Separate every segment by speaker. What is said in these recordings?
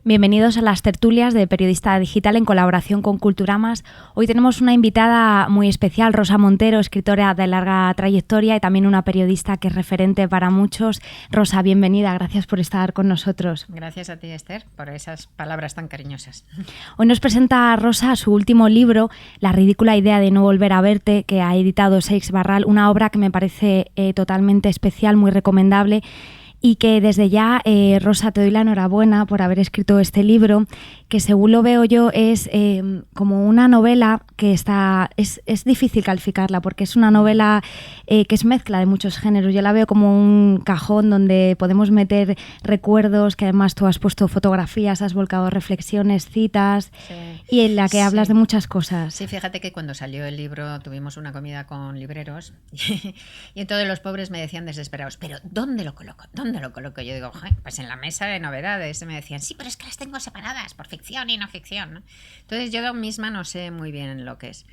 Speaker 1: Bienvenidos a las tertulias de Periodista Digital en colaboración con Culturamas. Hoy tenemos una invitada muy especial, Rosa Montero, escritora de larga trayectoria y también una periodista que es referente para muchos. Rosa, bienvenida, gracias por estar con nosotros.
Speaker 2: Gracias a ti, Esther, por esas palabras tan cariñosas.
Speaker 1: Hoy nos presenta Rosa su último libro, La ridícula idea de no volver a verte, que ha editado Seix Barral, una obra que me parece totalmente especial, muy recomendable. Y que desde ya, Rosa, te doy la enhorabuena por haber escrito este libro, que según lo veo yo es como una novela que es difícil calificarla, porque es una novela que es mezcla de muchos géneros. Yo la veo como un cajón donde podemos meter recuerdos, que además tú has puesto fotografías, has volcado reflexiones, citas, sí, y en la que hablas de muchas cosas.
Speaker 2: Sí, fíjate que cuando salió el libro tuvimos una comida con libreros y entonces los pobres me decían desesperados, ¿pero dónde lo coloco? ¿Dónde lo coloco? Yo digo, pues en la mesa de novedades. Y me decían, sí, pero es que las tengo separadas por ficción y no ficción, ¿no? Entonces yo misma no sé muy bien lo que es.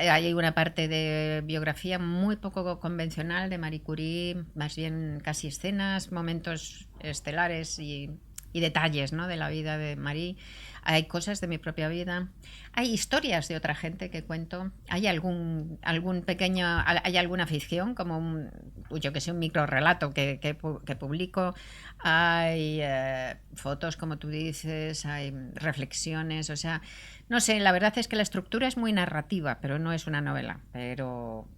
Speaker 2: Hay una parte de biografía muy poco convencional de Marie Curie, más bien casi escenas, momentos estelares y detalles, ¿no?, de la vida de Marie. Hay cosas de mi propia vida, hay historias de otra gente que cuento, hay algún pequeño, hay alguna ficción, como un micro relato que publico, hay fotos, como tú dices, hay reflexiones, o sea, no sé, la verdad es que la estructura es muy narrativa, pero no es una novela, pero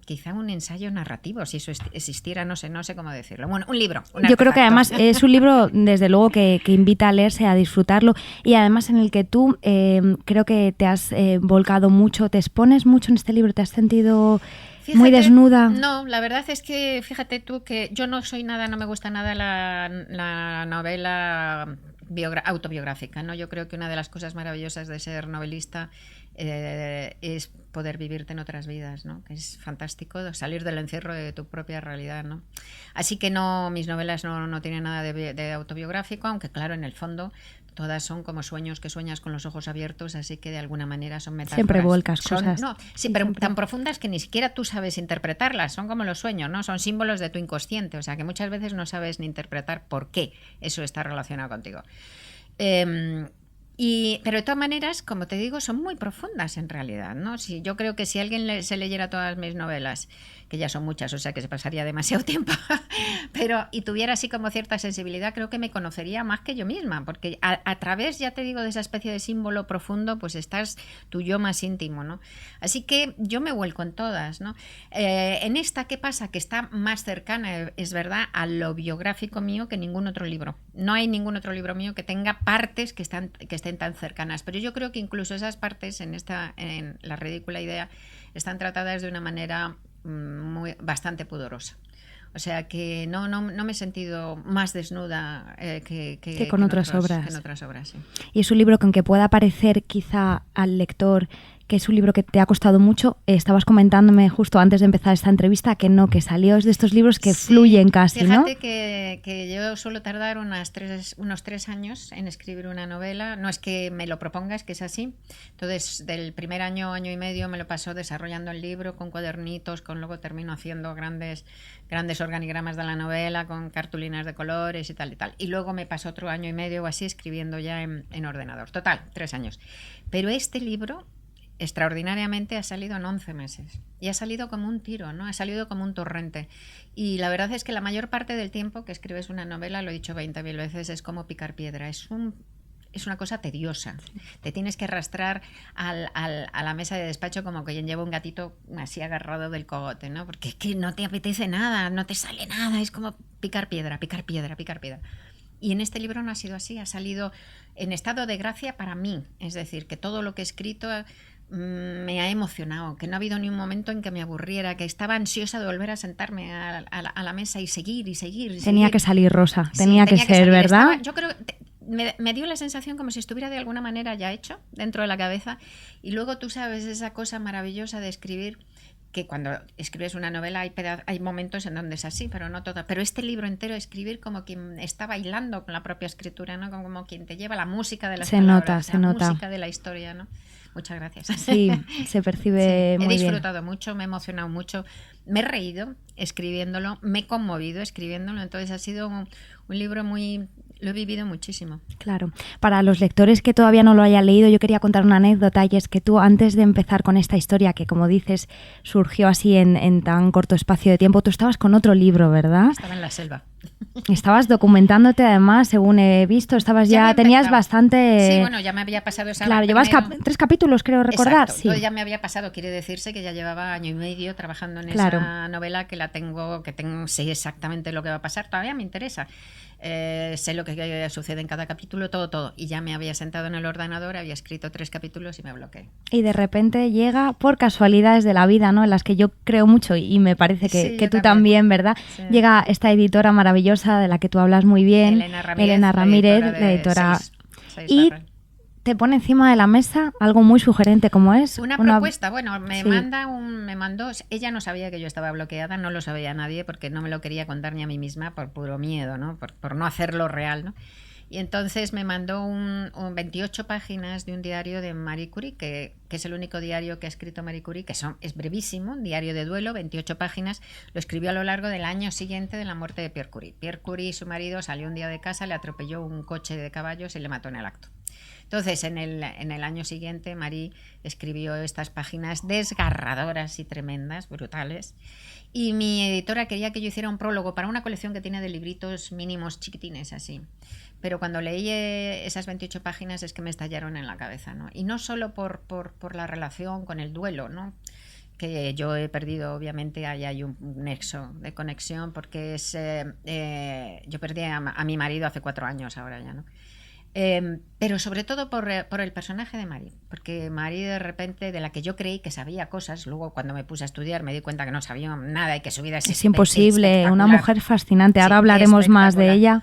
Speaker 2: quizá un ensayo narrativo, si eso existiera, no sé cómo decirlo. Bueno, un libro.
Speaker 1: Yo creo que además es un libro, desde luego, que invita a leerse, a disfrutarlo, y además en el que tú creo que te has volcado mucho, te expones mucho en este libro, te has sentido muy desnuda.
Speaker 2: No, la verdad es que fíjate tú que yo no me gusta nada la novela autobiográfica, ¿no? Yo creo que una de las cosas maravillosas de ser novelista es poder vivirte en otras vidas, ¿no? Que es fantástico salir del encierro de tu propia realidad, ¿no? Así que no, mis novelas no tienen nada de autobiográfico, aunque claro, en el fondo todas son como sueños que sueñas con los ojos abiertos, así que de alguna manera son metáforas.
Speaker 1: Siempre volcas cosas.
Speaker 2: Sí, pero siempre tan profundas que ni siquiera tú sabes interpretarlas, son como los sueños, ¿no? Son símbolos de tu inconsciente, o sea que muchas veces no sabes ni interpretar por qué eso está relacionado contigo. Pero de todas maneras, como te digo, son muy profundas en realidad, ¿no? Yo creo que si alguien se leyera todas mis novelas, que ya son muchas, o sea que se pasaría demasiado tiempo, y tuviera así como cierta sensibilidad, creo que me conocería más que yo misma, porque a través, ya te digo, de esa especie de símbolo profundo, pues estás tu yo más íntimo, ¿no? Así que yo me vuelco en todas, ¿no? En esta, ¿qué pasa? Que está más cercana, es verdad, a lo biográfico mío que ningún otro libro. No hay ningún otro libro mío que tenga partes que estén tan cercanas, pero yo creo que incluso esas partes en La ridícula idea están tratadas de una manera bastante pudorosa. O sea que no me he sentido más desnuda que
Speaker 1: con otras obras.
Speaker 2: Que en otras obras, sí.
Speaker 1: Y es un libro que, aunque pueda parecer quizá al lector que es un libro que te ha costado mucho, estabas comentándome justo antes de empezar esta entrevista que salió, es de estos libros que fluyen casi,
Speaker 2: fíjate,
Speaker 1: ¿no?
Speaker 2: Fíjate que yo suelo tardar unos 3 años en escribir una novela, no es que me lo proponga, es que es así. Entonces, del primer año y medio me lo paso desarrollando el libro con cuadernitos, luego termino haciendo grandes organigramas de la novela, con cartulinas de colores y tal. Y luego me paso otro año y medio o así escribiendo ya en ordenador. Total, 3 años. Pero este libro extraordinariamente ha salido en 11 meses y ha salido como un tiro, ¿no? Ha salido como un torrente, y la verdad es que la mayor parte del tiempo que escribes una novela, lo he dicho 20.000 veces, es como picar piedra, es una cosa tediosa. Te tienes que arrastrar a la mesa de despacho como quien lleva un gatito así agarrado del cogote, ¿no? Porque es que no te apetece nada, no te sale nada, es como picar piedra. Y en este libro no ha sido así, ha salido en estado de gracia para mí, es decir, que todo lo que he escrito me ha emocionado, que no ha habido ni un momento en que me aburriera, que estaba ansiosa de volver a sentarme a la mesa y seguir.
Speaker 1: Tenía que salir, Rosa, tenía que ser, salir, ¿verdad?
Speaker 2: Yo creo que me dio la sensación como si estuviera de alguna manera ya hecho dentro de la cabeza, y luego tú sabes esa cosa maravillosa de escribir, que cuando escribes una novela hay momentos en donde es así, pero no todo. Pero este libro entero, escribir como quien está bailando con la propia escritura, ¿no? Como quien te lleva la música de las palabras, la música de la historia, ¿no? Muchas gracias.
Speaker 1: Sí, se percibe muy bien.
Speaker 2: He disfrutado mucho, me he emocionado mucho, me he reído escribiéndolo, me he conmovido escribiéndolo, entonces ha sido un libro muy Lo he vivido muchísimo.
Speaker 1: Claro. Para los lectores que todavía no lo hayan leído, yo quería contar una anécdota, y es que tú, antes de empezar con esta historia, que como dices, surgió así en tan corto espacio de tiempo, tú estabas con otro libro, ¿verdad?
Speaker 2: Estaba en la selva.
Speaker 1: Estabas documentándote, además, según he visto, tenías bastante...
Speaker 2: Sí, bueno, ya me había pasado esa...
Speaker 1: Claro, llevas 3 capítulos, creo recordar.
Speaker 2: Exacto,
Speaker 1: sí.
Speaker 2: entonces ya me había pasado, quiere decirse que ya llevaba año y medio trabajando en esa novela, que sé exactamente lo que va a pasar, todavía me interesa. Sé lo que sucede en cada capítulo, todo. Y ya me había sentado en el ordenador, había escrito 3 capítulos y me bloqueé.
Speaker 1: Y de repente llega, por casualidades de la vida, ¿no?, en las que yo creo mucho, y me parece que tú también, ¿verdad? Sí. Llega esta editora maravillosa de la que tú hablas muy bien, Elena Ramírez, la editora. Y te pone encima de la mesa algo muy sugerente, como es
Speaker 2: una propuesta. Bueno, me mandó, ella no sabía que yo estaba bloqueada, no lo sabía nadie, porque no me lo quería contar ni a mí misma, por puro miedo, ¿no? Por no hacerlo real, ¿no? Y entonces me mandó 28 páginas de un diario de Marie Curie, que es el único diario que ha escrito Marie Curie, es brevísimo, un diario de duelo, 28 páginas. Lo escribió a lo largo del año siguiente de la muerte de Pierre Curie. Pierre Curie, su marido, salió un día de casa, le atropelló un coche de caballos y le mató en el acto. Entonces, en el año siguiente, Marie escribió estas páginas desgarradoras y tremendas, brutales. Y mi editora quería que yo hiciera un prólogo para una colección que tiene de libritos mínimos chiquitines, así. Pero cuando leí esas 28 páginas es que me estallaron en la cabeza, ¿no? Y no solo por la relación con el duelo, ¿no?, que yo he perdido, obviamente. Ahí hay un nexo de conexión, porque yo perdí a mi marido hace 4 años ahora ya, ¿no? Pero sobre todo por el personaje de Marie, porque Marie, de repente, de la que yo creí que sabía cosas, luego cuando me puse a estudiar me di cuenta que no sabía nada y que su vida
Speaker 1: es imposible, una mujer fascinante. Ahora hablaremos más de ella.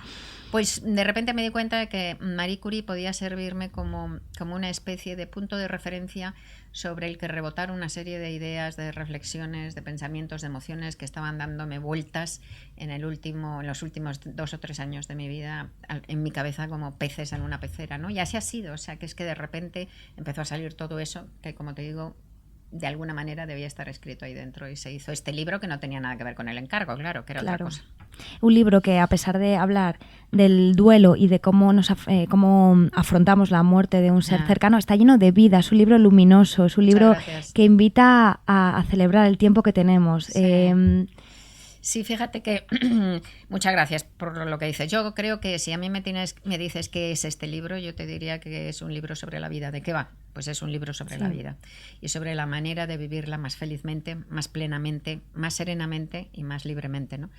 Speaker 2: Pues de repente me di cuenta de que Marie Curie podía servirme como una especie de punto de referencia sobre el que rebotar una serie de ideas, de reflexiones, de pensamientos, de emociones que estaban dándome vueltas en los últimos 2 o 3 años de mi vida en mi cabeza, como peces en una pecera, ¿no? Y así ha sido, o sea, que es que de repente empezó a salir todo eso que, como te digo, de alguna manera debía estar escrito ahí dentro, y se hizo este libro que no tenía nada que ver con el encargo, claro, que era otra cosa.
Speaker 1: Un libro que, a pesar de hablar del duelo y de cómo afrontamos la muerte de un ser cercano, está lleno de vida. Es un libro luminoso, es un libro que invita a celebrar el tiempo que tenemos.
Speaker 2: Sí. Sí, fíjate que muchas gracias por lo que dices. Yo creo que si a mí me dices qué es este libro, yo te diría que es un libro sobre la vida. ¿De qué va? Pues es un libro sobre la vida y sobre la manera de vivirla más felizmente, más plenamente, más serenamente y más libremente, ¿no?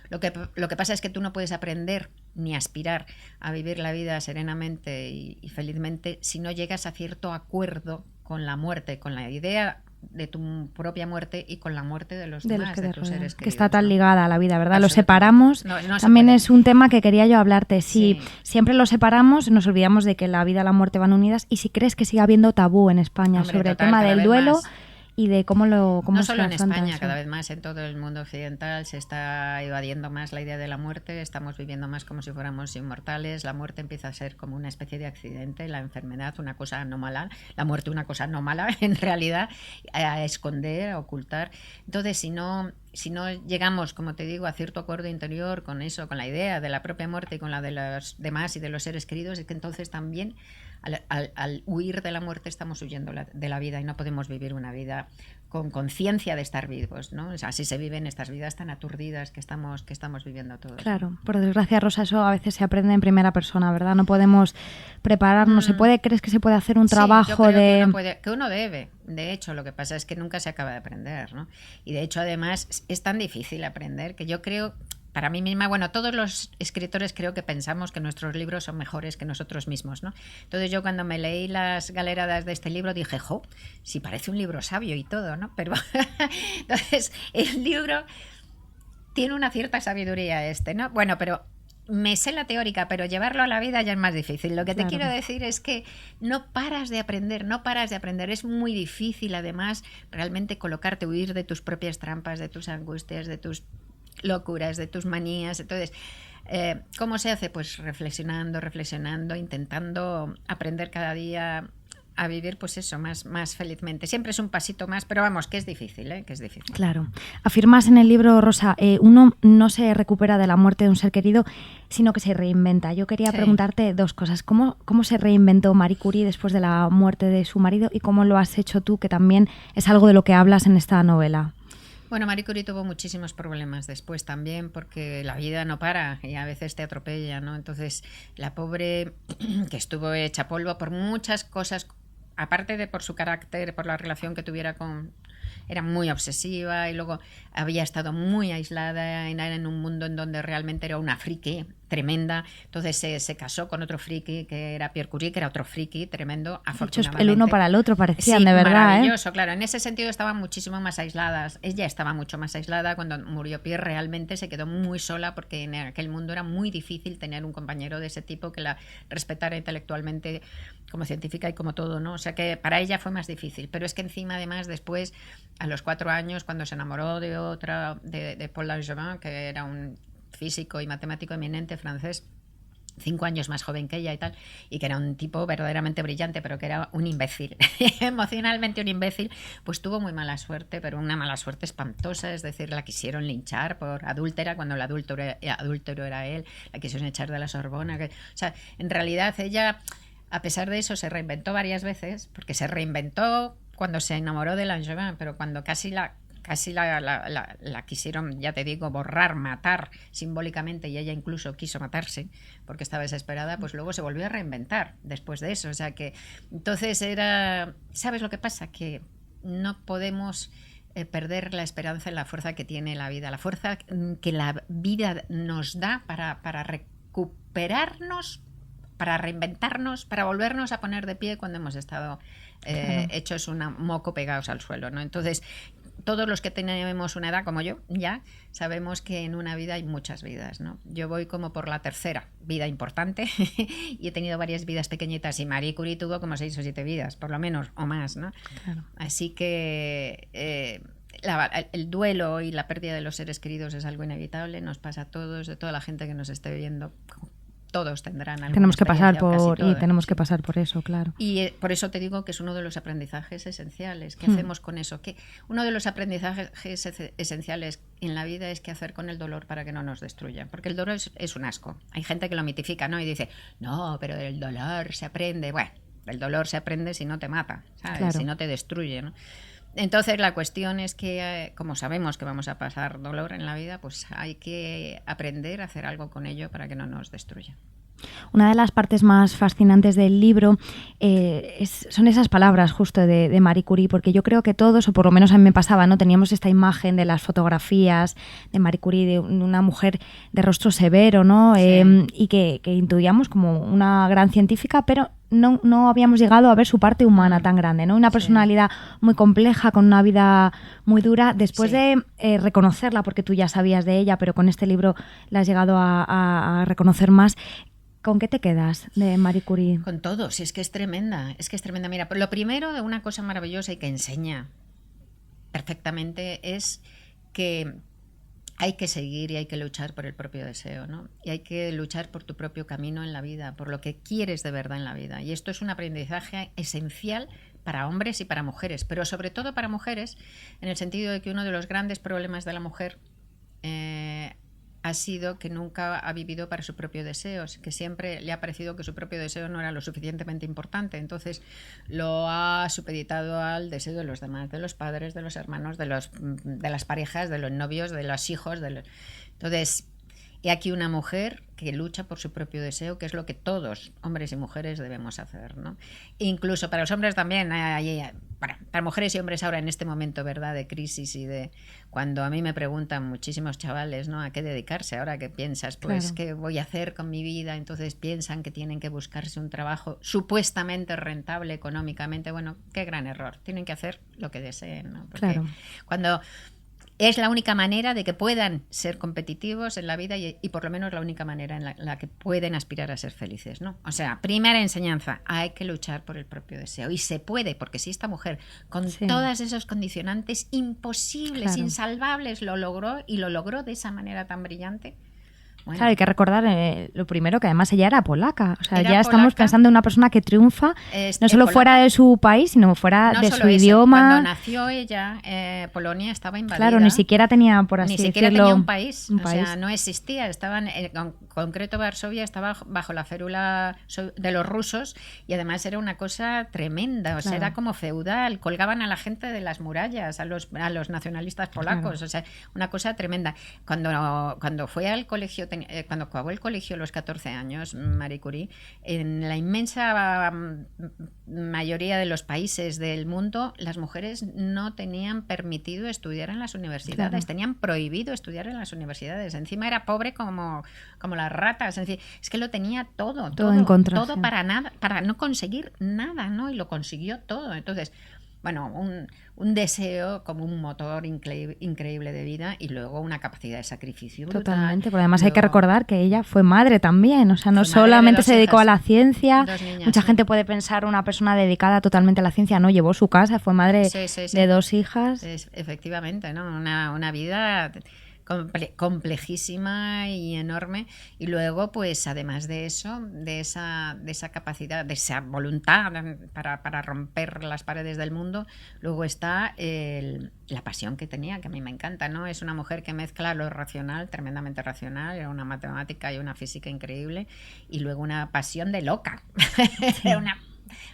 Speaker 2: Lo que pasa es que tú no puedes aprender ni aspirar a vivir la vida serenamente y felizmente si no llegas a cierto acuerdo con la muerte, con la idea de tu propia muerte y con la muerte de los demás, de tus seres queridos,
Speaker 1: que está tan ligada a la vida, ¿verdad? Lo separamos. No también es un tema que quería yo hablarte. Si siempre lo separamos, nos olvidamos de que la vida y la muerte van unidas. Y si crees que sigue habiendo tabú en España sobre el tema del duelo más. Y de cómo
Speaker 2: no solo en España, cada vez más en todo el mundo occidental se está evadiendo más la idea de la muerte. Estamos viviendo más como si fuéramos inmortales. La muerte empieza a ser como una especie de accidente, la enfermedad una cosa anómala, la muerte una cosa anómala en realidad, a esconder, a ocultar. Entonces, si no llegamos, como te digo, a cierto acuerdo interior con eso, con la idea de la propia muerte y con la de los demás y de los seres queridos, es que entonces también al huir de la muerte estamos huyendo de la vida, y no podemos vivir una vida con conciencia de estar vivos, ¿no? O sea, así se viven estas vidas tan aturdidas que estamos viviendo todos.
Speaker 1: Claro, por desgracia, Rosa, eso a veces se aprende en primera persona, ¿verdad? No podemos prepararnos. ¿Crees que se puede hacer un trabajo
Speaker 2: que uno debe? De hecho, lo que pasa es que nunca se acaba de aprender, ¿no? Y de hecho, además, es tan difícil aprender que yo creo... Para mí misma, todos los escritores creo que pensamos que nuestros libros son mejores que nosotros mismos, ¿no? Entonces yo, cuando me leí las galeradas de este libro, dije, si parece un libro sabio y todo, ¿no? Pero entonces el libro tiene una cierta sabiduría ¿no? Bueno, pero me sé la teórica, pero llevarlo a la vida ya es más difícil. Lo que te quiero decir es que no paras de aprender. Es muy difícil, además, realmente colocarte, huir de tus propias trampas, de tus angustias, de tus locuras, de tus manías. Entonces, ¿cómo se hace? Pues reflexionando, intentando aprender cada día a vivir, pues eso, más felizmente. Siempre es un pasito más, pero vamos, que es difícil, que es difícil.
Speaker 1: Claro. Afirmas en el libro, Rosa, uno no se recupera de la muerte de un ser querido, sino que se reinventa. Yo quería preguntarte dos cosas. ¿Cómo se reinventó Marie Curie después de la muerte de su marido y cómo lo has hecho tú, que también es algo de lo que hablas en esta novela?
Speaker 2: Bueno, Marie Curie tuvo muchísimos problemas después también, porque la vida no para y a veces te atropella, ¿no? Entonces, la pobre, que estuvo hecha polvo por muchas cosas, aparte de por su carácter, por la relación que tuviera era muy obsesiva y luego había estado muy aislada en un mundo en donde realmente era una friki tremenda. Entonces se casó con otro friki que era Pierre Curie, que era otro friki tremendo, afortunadamente.
Speaker 1: El uno para el otro parecían,
Speaker 2: sí,
Speaker 1: de verdad.
Speaker 2: Maravilloso, claro. En ese sentido estaban muchísimo más aisladas. Ella estaba mucho más aislada. Cuando murió Pierre realmente se quedó muy sola porque en aquel mundo era muy difícil tener un compañero de ese tipo que la respetara intelectualmente como científica y como todo, ¿no? O sea que para ella fue más difícil. Pero es que encima, además, después, a los 4 años, cuando se enamoró de otra, de Paul Langevin, que era un físico y matemático eminente francés, 5 años más joven que ella y tal, y que era un tipo verdaderamente brillante, pero que era un imbécil, emocionalmente un imbécil, pues tuvo muy mala suerte, pero una mala suerte espantosa. Es decir, la quisieron linchar por adúltera, cuando el adúltero era él, la quisieron echar de la Sorbona. O sea, en realidad ella, a pesar de eso, se reinventó varias veces, porque se reinventó cuando se enamoró de Langevin, pero cuando casi la quisieron, ya te digo, borrar, matar simbólicamente, y ella incluso quiso matarse porque estaba desesperada, pues luego se volvió a reinventar después de eso. O sea que entonces ¿sabes lo que pasa? Que no podemos perder la esperanza en la fuerza que tiene la vida, la fuerza que la vida nos da para recuperarnos, para reinventarnos, para volvernos a poner de pie cuando hemos estado hechos un moco pegados al suelo, ¿no? Entonces, todos los que tenemos una edad como yo, ya sabemos que en una vida hay muchas vidas, ¿no? Yo voy como por la tercera vida importante y he tenido varias vidas pequeñitas, y Marie Curie tuvo como 6 o 7 vidas, por lo menos, o más, ¿no? Claro. Así que el duelo y la pérdida de los seres queridos es algo inevitable, nos pasa a todos, de toda la gente que nos esté viendo. Todos tendrán alguna
Speaker 1: tenemos que pasar
Speaker 2: tenemos
Speaker 1: que pasar por eso, claro.
Speaker 2: Y por eso te digo que es uno de los aprendizajes esenciales. ¿Qué hacemos con eso? Uno de los aprendizajes esenciales en la vida es qué hacer con el dolor para que no nos destruya. Porque el dolor es un asco. Hay gente que lo mitifica, ¿no? Y dice, no, pero del dolor se aprende. Bueno, el dolor se aprende si no te mata, ¿sabes? Claro. Si no te destruye, ¿no? Entonces la cuestión es que, como sabemos que vamos a pasar dolor en la vida, pues hay que aprender a hacer algo con ello para que no nos destruya.
Speaker 1: Una de las partes más fascinantes del libro son esas palabras justo de Marie Curie, porque yo creo que todos, o por lo menos a mí me pasaba, ¿no? Teníamos esta imagen de las fotografías de Marie Curie, de una mujer de rostro severo, ¿no? Sí. Y que intuíamos como una gran científica, pero no habíamos llegado a ver su parte humana tan grande, ¿no? Una personalidad muy compleja, con una vida muy dura. Después de reconocerla, porque tú ya sabías de ella, pero con este libro la has llegado a reconocer más, ¿con qué te quedas de Marie Curie?
Speaker 2: Con todo, si es que es tremenda, Mira, lo primero, de una cosa maravillosa y que enseña perfectamente, es que hay que seguir y hay que luchar por el propio deseo, ¿no? Y hay que luchar por tu propio camino en la vida, por lo que quieres de verdad en la vida. Y esto es un aprendizaje esencial para hombres y para mujeres, pero sobre todo para mujeres, en el sentido de que uno de los grandes problemas de la mujer ha sido que nunca ha vivido para su propio deseo, que siempre le ha parecido que su propio deseo no era lo suficientemente importante, entonces lo ha supeditado al deseo de los demás, de los padres, de los hermanos, de las parejas, de los novios, de los hijos. Entonces, y aquí una mujer que lucha por su propio deseo, que es lo que todos, hombres y mujeres, debemos hacer, ¿no? Incluso para los hombres también, para mujeres y hombres ahora en este momento, ¿verdad?, de crisis y de cuando a mí me preguntan muchísimos chavales, ¿no?, a qué dedicarse, ahora que piensas, pues, claro, ¿qué voy a hacer con mi vida? Entonces piensan que tienen que buscarse un trabajo supuestamente rentable económicamente. Bueno, qué gran error. Tienen que hacer lo que deseen, ¿no? Porque
Speaker 1: claro,
Speaker 2: cuando es la única manera de que puedan ser competitivos en la vida y por lo menos la única manera en la que pueden aspirar a ser felices, ¿no? O sea, primera enseñanza, hay que luchar por el propio deseo. Y se puede, porque si esta mujer, con todos esos condicionantes imposibles, claro, insalvables, lo logró, y lo logró de esa manera tan brillante, Bueno,
Speaker 1: claro, hay que recordar lo primero, que además ella era polaca. O sea,
Speaker 2: era
Speaker 1: ya estamos
Speaker 2: polaca,
Speaker 1: pensando en una persona que triunfa no solo
Speaker 2: polaca,
Speaker 1: fuera de su país, sino fuera
Speaker 2: no
Speaker 1: de
Speaker 2: solo
Speaker 1: su
Speaker 2: eso,
Speaker 1: idioma.
Speaker 2: cuando nació ella, Polonia estaba invadida.
Speaker 1: Claro, ni siquiera tenía, por así
Speaker 2: Ni siquiera
Speaker 1: decirlo,
Speaker 2: tenía un país,
Speaker 1: un
Speaker 2: o
Speaker 1: país.
Speaker 2: sea, no existía. Estaban, en concreto Varsovia estaba bajo la férula de los rusos y además era una cosa tremenda, o sea,
Speaker 1: Claro.
Speaker 2: era como feudal, colgaban a la gente de las murallas, a los nacionalistas polacos,
Speaker 1: Claro.
Speaker 2: o sea, una cosa tremenda. Cuando fue al colegio, cuando acabó el colegio a los 14 años, Marie Curie, en la inmensa mayoría de los países del mundo, las mujeres no tenían permitido estudiar en las universidades,
Speaker 1: Claro.
Speaker 2: tenían prohibido estudiar en las universidades. Encima era pobre como las ratas. Es que lo tenía todo
Speaker 1: en contra,
Speaker 2: todo
Speaker 1: sí.
Speaker 2: para nada, para no conseguir nada, ¿no? Y lo consiguió todo. Entonces, bueno, un deseo como un motor increíble de vida y luego una capacidad de sacrificio brutal.
Speaker 1: Totalmente, porque además
Speaker 2: luego,
Speaker 1: hay que recordar que ella fue madre también, o sea, no
Speaker 2: fue madre de
Speaker 1: solamente
Speaker 2: 2
Speaker 1: se dedicó
Speaker 2: hijas,
Speaker 1: a la ciencia,
Speaker 2: 2 niñas,
Speaker 1: mucha
Speaker 2: sí.
Speaker 1: gente puede pensar una persona dedicada totalmente a la ciencia, no, llevó su casa, fue madre
Speaker 2: Sí.
Speaker 1: de 2 hijas.
Speaker 2: Efectivamente, ¿no? Una vida complejísima y enorme, y luego pues además de eso, de esa capacidad, de esa voluntad para romper las paredes del mundo, luego está la pasión que tenía, que a mí me encanta, ¿no? Es una mujer que mezcla lo racional, tremendamente racional, era una matemática y una física increíble, y luego una pasión de loca. Sí.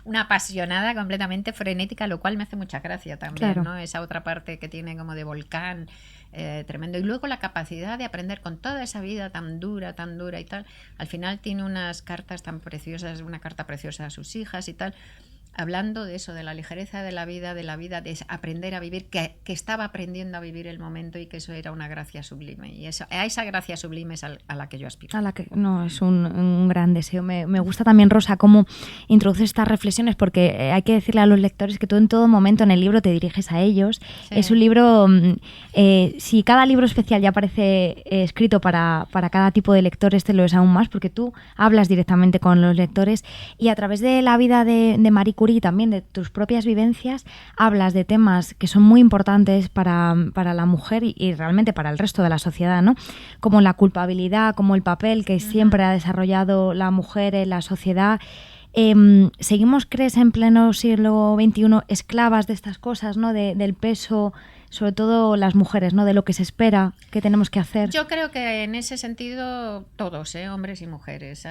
Speaker 2: Una apasionada completamente frenética, lo cual me hace mucha gracia también,
Speaker 1: Claro.
Speaker 2: ¿no? Esa otra parte que tiene como de volcán, tremendo. Y luego la capacidad de aprender con toda esa vida tan dura y tal. Al final tiene unas cartas tan preciosas, una carta preciosa a sus hijas y tal, hablando de eso, de la ligereza de la vida, de aprender a vivir, que estaba aprendiendo a vivir el momento y que eso era una gracia sublime. Y a esa gracia sublime es a la que yo aspiro.
Speaker 1: A la que no, es un gran deseo. Me gusta también, Rosa, cómo introduces estas reflexiones, porque hay que decirle a los lectores que tú en todo momento en el libro te diriges a ellos. Sí. Es un libro, si cada libro especial ya parece escrito para cada tipo de lector, este lo es aún más, porque tú hablas directamente con los lectores y a través de la vida de Marie Curie y también de tus propias vivencias, hablas de temas que son muy importantes para la mujer y realmente para el resto de la sociedad, ¿no? Como la culpabilidad, como el papel que siempre ha desarrollado la mujer en la sociedad. ¿Seguimos, crees, en pleno siglo XXI esclavas de estas cosas, ¿no? Del peso, sobre todo las mujeres, ¿no? De lo que se espera que tenemos que hacer.
Speaker 2: Yo creo que en ese sentido todos, hombres y mujeres.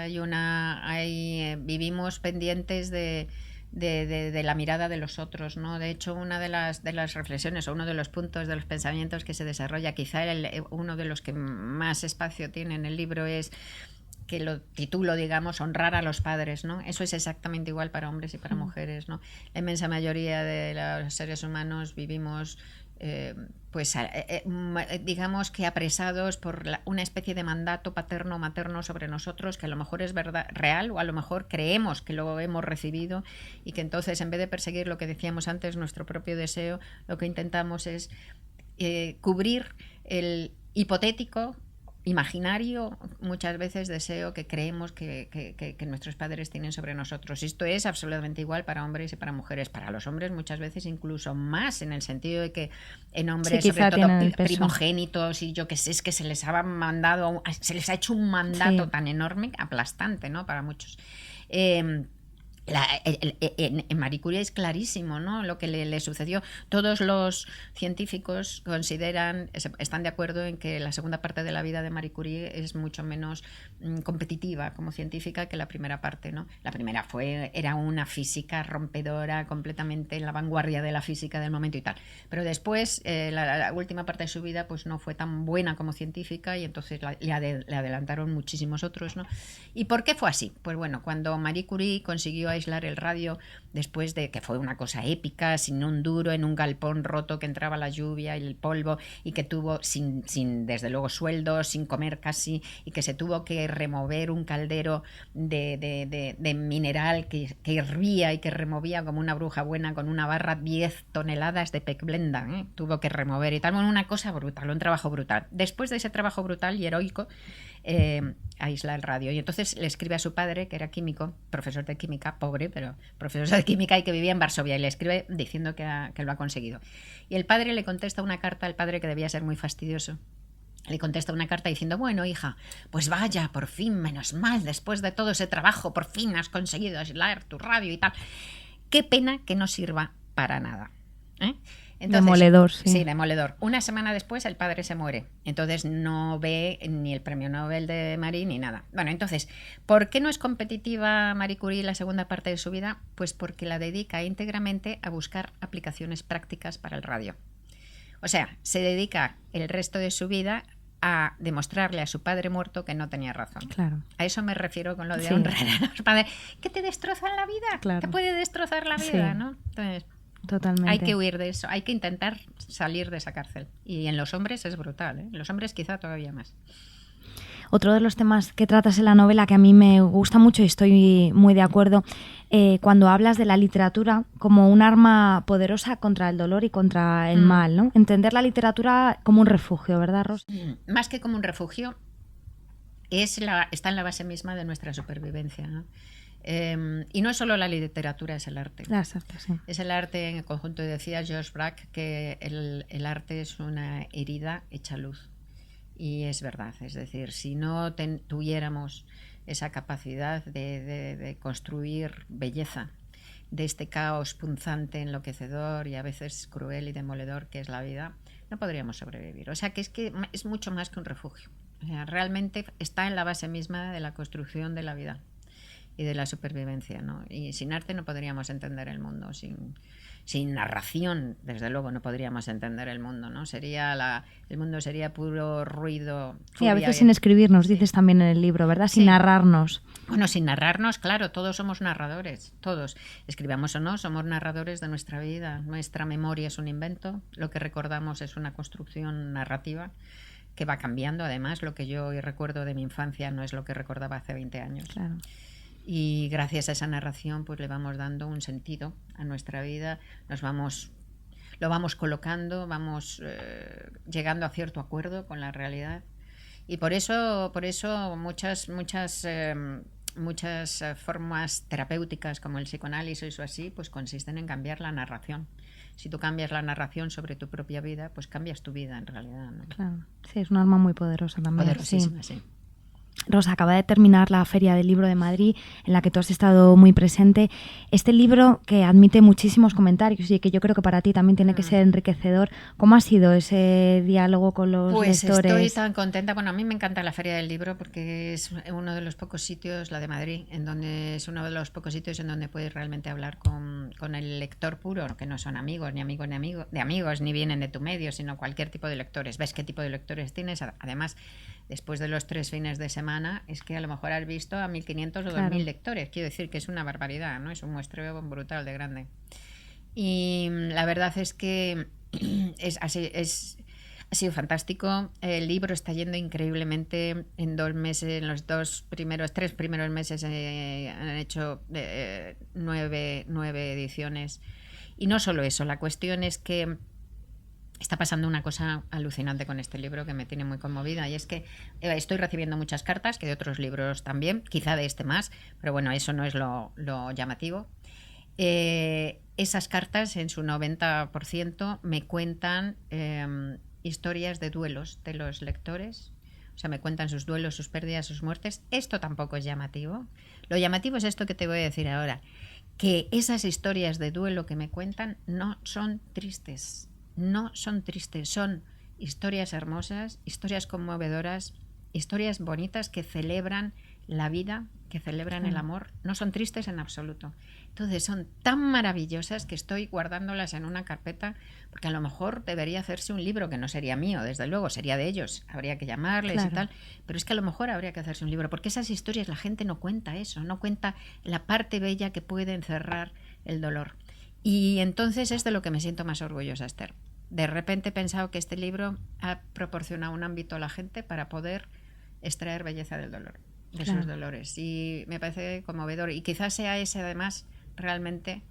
Speaker 2: Vivimos pendientes de la mirada de los otros, ¿no? De hecho, una de las reflexiones o uno de los puntos de los pensamientos que se desarrolla, quizá uno de los que más espacio tiene en el libro, es que lo titulo, digamos, honrar a los padres, ¿no? Eso es exactamente igual para hombres y para mujeres, ¿no? La inmensa mayoría de los seres humanos vivimos digamos que apresados por una especie de mandato paterno o materno sobre nosotros, que a lo mejor es verdad, real, o a lo mejor creemos que lo hemos recibido, y que entonces, en vez de perseguir lo que decíamos antes, nuestro propio deseo, lo que intentamos es cubrir el hipotético, imaginario, muchas veces deseo que creemos que nuestros padres tienen sobre nosotros. Esto es absolutamente igual para hombres y para mujeres. Para los hombres muchas veces incluso más, en el sentido de que en hombres, sobre todo primogénitos y yo que sé, es que se les ha hecho un mandato tan enorme, aplastante, ¿no? Para muchos. En Marie Curie es clarísimo, ¿no? Lo que le sucedió. Todos los científicos están de acuerdo en que la segunda parte de la vida de Marie Curie es mucho menos competitiva como científica que la primera parte, ¿no? La primera era una física rompedora, completamente en la vanguardia de la física del momento y tal. Pero después, la última parte de su vida pues no fue tan buena como científica, y entonces le adelantaron muchísimos otros, ¿no? ¿Y por qué fue así? Pues bueno, cuando Marie Curie consiguió aislar el radio, después de que fue una cosa épica, sin un duro, en un galpón roto, que entraba la lluvia y el polvo, y que tuvo sin desde luego sueldo, sin comer casi, y que se tuvo que remover un caldero de mineral que hervía y que removía como una bruja buena con una barra 10 toneladas de pecblenda, tuvo que remover y tal. Bueno, una cosa brutal, un trabajo brutal. Después de ese trabajo brutal y heroico, aísla el radio, y entonces le escribe a su padre, que era químico, profesor de química, pobre, pero profesor de química, y que vivía en Varsovia, y le escribe diciendo que lo ha conseguido. Y el padre le contesta una carta al padre que debía ser muy fastidioso, le contesta una carta diciendo, bueno, hija, pues vaya, por fin, menos mal, después de todo ese trabajo, por fin has conseguido aislar tu radio y tal. Qué pena que no sirva para nada. Entonces,
Speaker 1: demoledor, sí.
Speaker 2: Sí, demoledor. Una semana después el padre se muere. Entonces no ve ni el premio Nobel de Marie ni nada. Bueno, entonces, ¿por qué no es competitiva Marie Curie la segunda parte de su vida? Pues porque la dedica íntegramente a buscar aplicaciones prácticas para el radio. O sea, se dedica el resto de su vida a demostrarle a su padre muerto que no tenía razón.
Speaker 1: Claro.
Speaker 2: A eso me refiero con lo de honrar a los padres. Que te destrozan la vida,
Speaker 1: claro.
Speaker 2: Te puede destrozar la vida,
Speaker 1: sí.
Speaker 2: ¿no? Entonces,
Speaker 1: totalmente.
Speaker 2: Hay que huir de eso, hay que intentar salir de esa cárcel. Y en los hombres es brutal, ¿eh? En los hombres quizá todavía más.
Speaker 1: Otro de los temas que tratas en la novela que a mí me gusta mucho y estoy muy de acuerdo, cuando hablas de la literatura como un arma poderosa contra el dolor y contra el mal, ¿no? Entender la literatura como un refugio, ¿verdad, Ros?
Speaker 2: Más que como un refugio, está en la base misma de nuestra supervivencia, ¿no? Y no es solo la literatura, es el arte.
Speaker 1: Exacto, sí.
Speaker 2: Es el arte en el conjunto. Decía George Braque que el arte es una herida hecha luz. Y es verdad, es decir, si no tuviéramos esa capacidad de construir belleza de este caos punzante, enloquecedor y a veces cruel y demoledor que es la vida, no podríamos sobrevivir. O sea que es mucho más que un refugio. O sea, realmente está en la base misma de la construcción de la vida y de la supervivencia, ¿no? Y sin arte no podríamos entender el mundo, sin narración, desde luego no podríamos entender el mundo, ¿no? El mundo sería puro ruido.
Speaker 1: Sí, a veces sin escribirnos, dices también en el libro, ¿verdad? Sin narrarnos.
Speaker 2: Bueno, sin narrarnos, claro, todos somos narradores, todos. Escribamos o no, somos narradores de nuestra vida. Nuestra memoria es un invento, lo que recordamos es una construcción narrativa que va cambiando. Además, lo que yo hoy recuerdo de mi infancia no es lo que recordaba hace 20 años.
Speaker 1: Claro.
Speaker 2: Y gracias a esa narración pues le vamos dando un sentido a nuestra vida, lo vamos colocando, vamos llegando a cierto acuerdo con la realidad. Y por eso muchas formas terapéuticas como el psicoanálisis o así pues consisten en cambiar la narración. Si tú cambias la narración sobre tu propia vida, pues cambias tu vida en realidad, ¿no?
Speaker 1: Claro, sí, es un arma muy poderosa también.
Speaker 2: Poderosísima, sí.
Speaker 1: Rosa, acaba de terminar la Feria del Libro de Madrid, en la que tú has estado muy presente. Este libro que admite muchísimos comentarios y que yo creo que para ti también tiene que ser enriquecedor. ¿Cómo ha sido ese diálogo con los lectores?
Speaker 2: Pues estoy tan contenta. Bueno, a mí me encanta la Feria del Libro porque es uno de los pocos sitios, la de Madrid, es uno de los pocos sitios en donde puedes realmente hablar con el lector puro, que no son amigos, ni vienen de tu medio, sino cualquier tipo de lectores. Ves qué tipo de lectores tienes. Además, después de los 3 fines de semana, es que a lo mejor has visto a 1.500 o 2.000 lectores. Quiero decir que es una barbaridad, ¿no? Es un muestreo brutal de grande. Y la verdad es que ha sido fantástico. El libro está yendo increíblemente. En 2 meses, en los 3 primeros meses han hecho 9 ediciones. Y no solo eso, la cuestión es que está pasando una cosa alucinante con este libro que me tiene muy conmovida, y es que estoy recibiendo muchas cartas, que de otros libros también, quizá de este más, pero bueno, eso no es lo llamativo. Esas cartas, en su 90%, me cuentan historias de duelos de los lectores. O sea, me cuentan sus duelos, sus pérdidas, sus muertes. Esto tampoco es llamativo. Lo llamativo es esto que te voy a decir ahora, que esas historias de duelo que me cuentan no son tristes. No son tristes, son historias hermosas, historias conmovedoras, historias bonitas que celebran la vida, que celebran el amor. No son tristes en absoluto. Entonces son tan maravillosas que estoy guardándolas en una carpeta, porque a lo mejor debería hacerse un libro que no sería mío, desde luego, sería de ellos. Habría que llamarles y tal, pero es que a lo mejor habría que hacerse un libro, porque esas historias la gente no cuenta eso, no cuenta la parte bella que puede encerrar el dolor. Y entonces es de lo que me siento más orgullosa, Esther. De repente he pensado que este libro ha proporcionado un ámbito a la gente para poder extraer belleza del dolor, de sus dolores. Y me parece conmovedor. Y quizás sea ese, además, realmente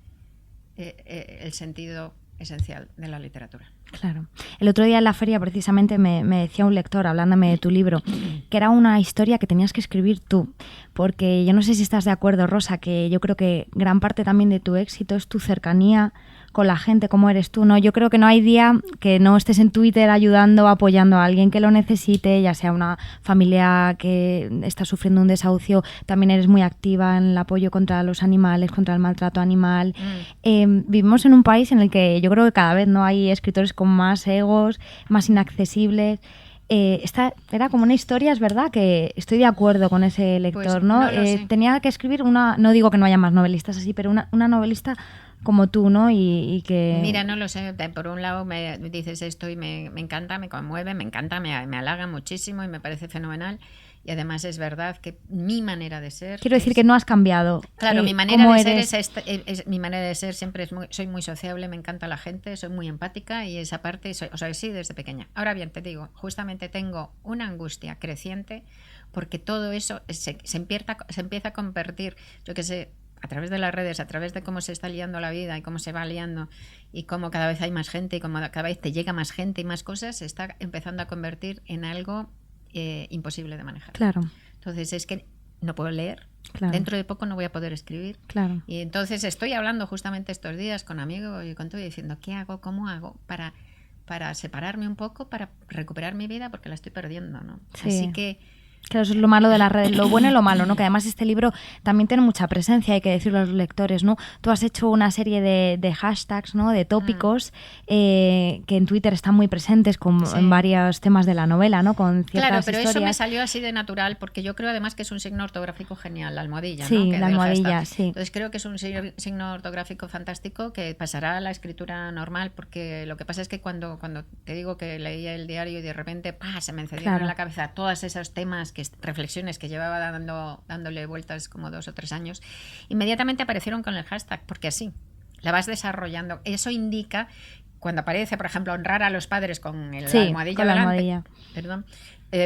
Speaker 2: el sentido esencial de la literatura.
Speaker 1: Claro. El otro día en la feria precisamente me decía un lector, hablándome de tu libro, que era una historia que tenías que escribir tú, porque yo no sé si estás de acuerdo, Rosa, que yo creo que gran parte también de tu éxito es tu cercanía con la gente, como eres tú, ¿no? Yo creo que no hay día que no estés en Twitter ayudando, apoyando a alguien que lo necesite, ya sea una familia que está sufriendo un desahucio, también eres muy activa en el apoyo contra los animales, contra el maltrato animal. Vivimos en un país en el que yo creo que cada vez no hay escritores con más egos, más inaccesibles. Esta era como una historia, es verdad que estoy de acuerdo con ese lector,
Speaker 2: pues,
Speaker 1: ¿no?
Speaker 2: no lo sé.
Speaker 1: Tenía que escribir no digo que no haya más novelistas así, pero una novelista como tú, ¿no? Y que...
Speaker 2: Mira, no lo sé, por un lado me dices esto y me encanta, me conmueve, me encanta, me halaga muchísimo y me parece fenomenal. Y además es verdad que mi manera de ser...
Speaker 1: Quiero decir que no has cambiado.
Speaker 2: Claro, mi manera de ser mi manera de ser siempre soy muy sociable, me encanta la gente, soy muy empática y esa parte, sí, desde pequeña. Ahora bien, te digo, justamente tengo una angustia creciente porque todo eso se empieza a convertir, yo qué sé, a través de las redes, a través de cómo se está liando la vida y cómo se va liando y cómo cada vez hay más gente y cómo cada vez te llega más gente y más cosas, se está empezando a convertir en algo imposible de manejar.
Speaker 1: Claro.
Speaker 2: Entonces es que no puedo leer,
Speaker 1: claro.
Speaker 2: Dentro de poco no voy a poder escribir.
Speaker 1: Claro.
Speaker 2: Y entonces estoy hablando justamente estos días con amigos y con todo y diciendo, ¿qué hago? ¿Cómo hago? Para separarme un poco, para recuperar mi vida, porque la estoy perdiendo, ¿no?
Speaker 1: Sí.
Speaker 2: Así que...
Speaker 1: Claro, eso es lo malo de las redes, lo bueno y lo malo, ¿no? Que además este libro también tiene mucha presencia, hay que decirlo a los lectores, ¿no? Tú has hecho una serie de hashtags, ¿no? De tópicos que en Twitter están muy presentes en varios temas de la novela, ¿no? Con ciertas
Speaker 2: Claro, pero
Speaker 1: historias.
Speaker 2: eso me salió así de natural porque yo creo además que es un signo ortográfico genial, la almohadilla,
Speaker 1: sí,
Speaker 2: ¿no?
Speaker 1: La almohadilla, sí.
Speaker 2: Entonces creo que es un signo ortográfico fantástico que pasará a la escritura normal, porque lo que pasa es que cuando te digo que leía el diario y de repente se me encendieron en la cabeza todos esos temas, reflexiones que llevaba dándole vueltas como 2 o 3 años, inmediatamente aparecieron con el hashtag, porque así la vas desarrollando. Eso indica, cuando aparece, por ejemplo, honrar a los padres con la almohadilla
Speaker 1: con la
Speaker 2: delante,
Speaker 1: almohadilla.
Speaker 2: Perdón,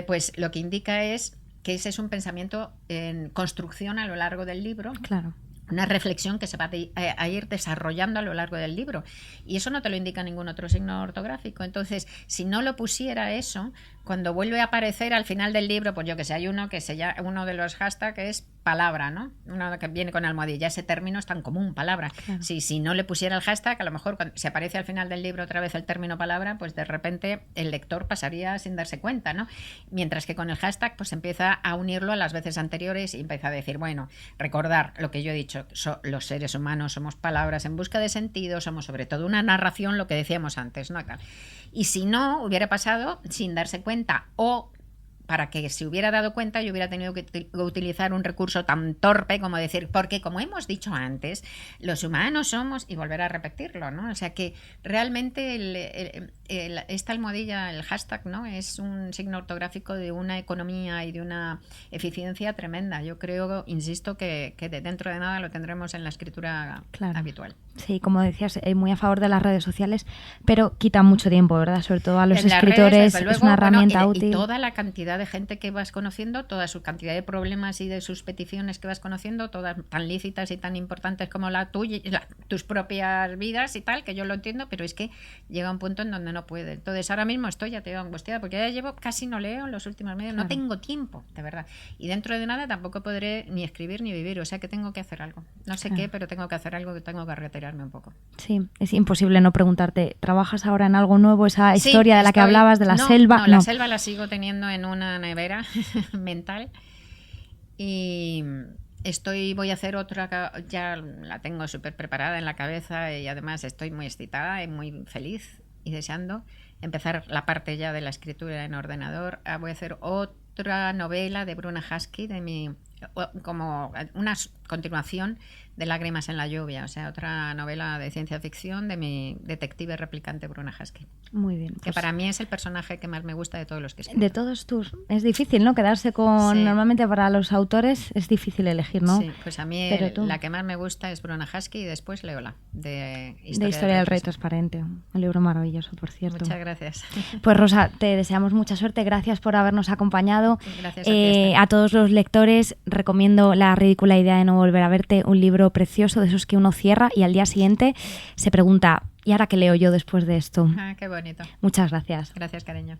Speaker 2: pues lo que indica es que ese es un pensamiento en construcción a lo largo del libro.
Speaker 1: Claro.
Speaker 2: Una reflexión que se va a ir desarrollando a lo largo del libro. Y eso no te lo indica ningún otro signo ortográfico. Entonces, si no lo pusiera eso, cuando vuelve a aparecer al final del libro, pues yo que sé, hay uno de los hashtags es palabra, ¿no? Uno que viene con almohadilla. Ese término es tan común, palabra. Claro. Si no le pusiera el hashtag, a lo mejor cuando se aparece al final del libro otra vez el término palabra, pues de repente el lector pasaría sin darse cuenta, ¿no? Mientras que con el hashtag pues empieza a unirlo a las veces anteriores y empieza a decir, bueno, recordar lo que yo he dicho, los seres humanos somos palabras en busca de sentido, somos sobre todo una narración, lo que decíamos antes, ¿no? Y si no hubiera pasado sin darse cuenta, o para que se hubiera dado cuenta, yo hubiera tenido que utilizar un recurso tan torpe como decir, porque como hemos dicho antes, los humanos somos, y volver a repetirlo, ¿no? O sea que realmente esta almohadilla, el hashtag, ¿no? Es un signo ortográfico de una economía y de una eficiencia tremenda. Yo creo, insisto, que dentro de nada lo tendremos en la escritura habitual.
Speaker 1: Sí, como decías, muy a favor de las redes sociales, pero quita mucho tiempo, ¿verdad? Sobre todo a los
Speaker 2: en
Speaker 1: escritores,
Speaker 2: redes, luego,
Speaker 1: es una herramienta útil.
Speaker 2: Y toda la cantidad de gente que vas conociendo, toda su cantidad de problemas y de sus peticiones que vas conociendo, todas tan lícitas y tan importantes como la tuya, tus propias vidas y tal, que yo lo entiendo, pero es que llega un punto en donde no puede. Entonces ahora mismo ya te digo angustiada, porque ya llevo, casi no leo en los últimos medios, no tengo tiempo, de verdad. Y dentro de nada tampoco podré ni escribir ni vivir, o sea que tengo que hacer algo. No sé qué, pero tengo que hacer algo, que tengo que retirarme un poco.
Speaker 1: Sí, es imposible no preguntarte, ¿trabajas ahora en algo nuevo? Esa historia de la que hablabas, de la selva.
Speaker 2: No, la selva la sigo teniendo en una nevera mental y voy a hacer otra, ya la tengo súper preparada en la cabeza y además estoy muy excitada y muy feliz y deseando empezar la parte ya de la escritura en ordenador. Voy a hacer otra novela de Bruna Husky, como una continuación de Lágrimas en la lluvia, o sea, otra novela de ciencia ficción de mi detective replicante Bruna Husky.
Speaker 1: Muy bien.
Speaker 2: Que para mí es el personaje que más me gusta de todos los que escribo.
Speaker 1: De todos tus... Es difícil, ¿no? Quedarse con... Sí. Normalmente para los autores es difícil elegir, ¿no?
Speaker 2: Sí, pues a mí la que más me gusta es Bruna Husky y después Leola, de Historia del Rey Transparente.
Speaker 1: Un libro maravilloso, por cierto.
Speaker 2: Muchas gracias.
Speaker 1: Pues Rosa, te deseamos mucha suerte. Gracias por habernos acompañado.
Speaker 2: Gracias a
Speaker 1: todos los lectores recomiendo La ridícula idea de no volver a verte, un libro precioso de esos que uno cierra y al día siguiente se pregunta, ¿y ahora qué leo yo después de esto?
Speaker 2: Qué bonito.
Speaker 1: Muchas gracias.
Speaker 2: Gracias, cariño.